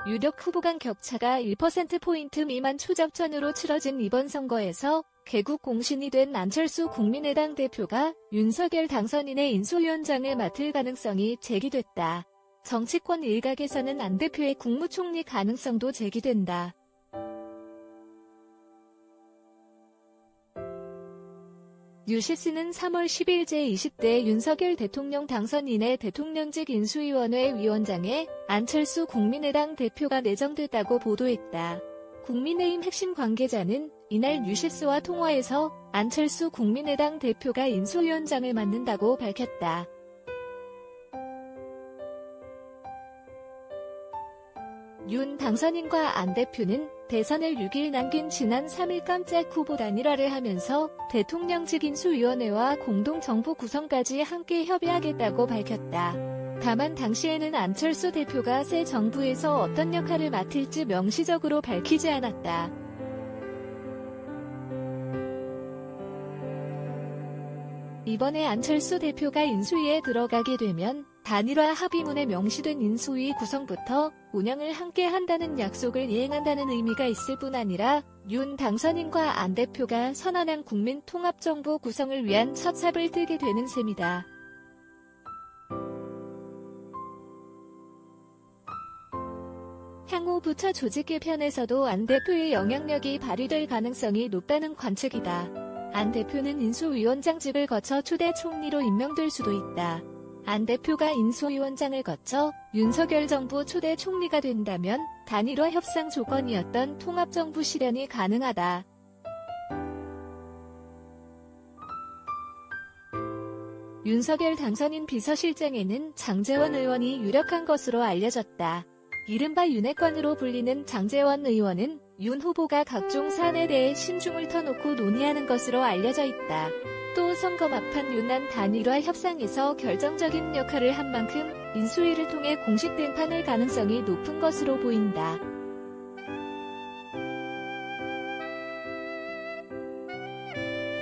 유력 후보 간 격차가 1%포인트 미만 초접전으로 치러진 이번 선거에서 개국 공신이 된 안철수 국민의당 대표가 윤석열 당선인의 인수위원장을 맡을 가능성이 제기됐다. 정치권 일각에서는 안 대표의 국무총리 가능성도 제기된다. 뉴시스는 3월 10일 제20대 윤석열 대통령 당선인의 대통령직 인수위원회 위원장에 안철수 국민의당 대표가 내정됐다고 보도했다. 국민의힘 핵심 관계자는 이날 뉴시스와 통화에서 안철수 국민의당 대표가 인수위원장을 맡는다고 밝혔다. 윤 당선인과 안 대표는 대선을 6일 남긴 지난 3일 깜짝 후보 단일화를 하면서 대통령직 인수위원회와 공동정부 구성까지 함께 협의하겠다고 밝혔다. 다만 당시에는 안철수 대표가 새 정부에서 어떤 역할을 맡을지 명시적으로 밝히지 않았다. 이번에 안철수 대표가 인수위에 들어가게 되면 단일화 합의문에 명시된 인수위 구성부터 운영을 함께 한다는 약속을 이행한다는 의미가 있을 뿐 아니라 윤 당선인과 안 대표가 선언한 국민통합정부 구성을 위한 첫 삽을 뜨게 되는 셈이다. 향후 부처 조직 개편에서도 안 대표의 영향력이 발휘될 가능성이 높다는 관측이다. 안 대표는 인수위원장직을 거쳐 초대 총리로 임명될 수도 있다. 안 대표가 인수위원장을 거쳐 윤석열 정부 초대 총리가 된다면 단일화 협상 조건이었던 통합정부 실현이 가능하다. 윤석열 당선인 비서실장에는 장제원 의원이 유력한 것으로 알려졌다. 이른바 윤핵관으로 불리는 장제원 의원은 윤 후보가 각종 사안에 대해 신중을 터놓고 논의하는 것으로 알려져 있다. 또 선거 막판 윤안 단일화 협상에서 결정적인 역할을 한 만큼 인수위를 통해 공식된 판을 가능성이 높은 것으로 보인다.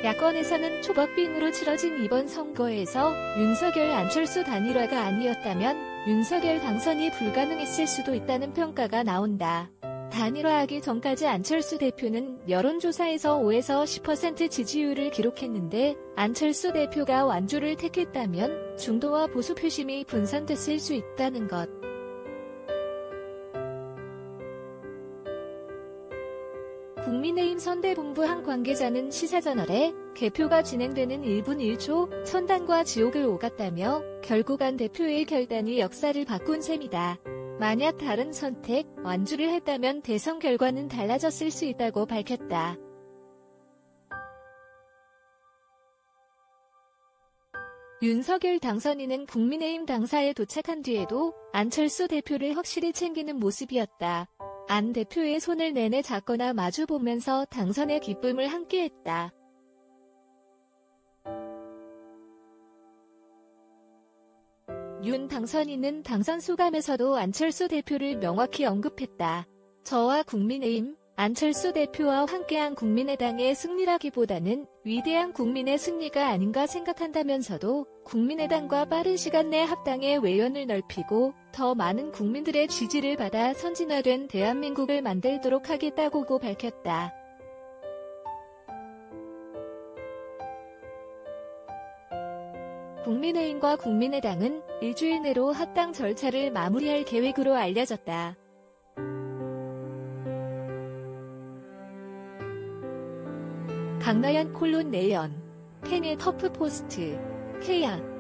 야권에서는 초박빙으로 치러진 이번 선거에서 윤석열 안철수 단일화가 아니었다면 윤석열 당선이 불가능했을 수도 있다는 평가가 나온다. 단일화하기 전까지 안철수 대표는 여론조사에서 5에서 10% 지지율을 기록했는데 안철수 대표가 완주를 택했다면 중도와 보수 표심이 분산됐을 수 있다는 것. 국민의힘 선대본부 한 관계자는 시사저널에 개표가 진행되는 1분 1초 천당과 지옥을 오갔다며 결국 안 대표의 결단이 역사를 바꾼 셈이다. 만약 다른 선택, 완주를 했다면 대선 결과는 달라졌을 수 있다고 밝혔다. 윤석열 당선인은 국민의힘 당사에 도착한 뒤에도 안철수 대표를 확실히 챙기는 모습이었다. 안 대표의 손을 내내 잡거나 마주보면서 당선의 기쁨을 함께했다. 윤 당선인은 당선 소감에서도 안철수 대표를 명확히 언급했다. 저와 국민의힘, 안철수 대표와 함께한 국민의당의 승리라기보다는 위대한 국민의 승리가 아닌가 생각한다면서도 국민의당과 빠른 시간 내 합당의 외연을 넓히고 더 많은 국민들의 지지를 받아 선진화된 대한민국을 만들도록 하겠다고 밝혔다. 국민의힘과 국민의당은 일주일 내로 합당 절차를 마무리할 계획으로 알려졌다. 강나연 콜론 내연, 캔의 터프포스트, K야.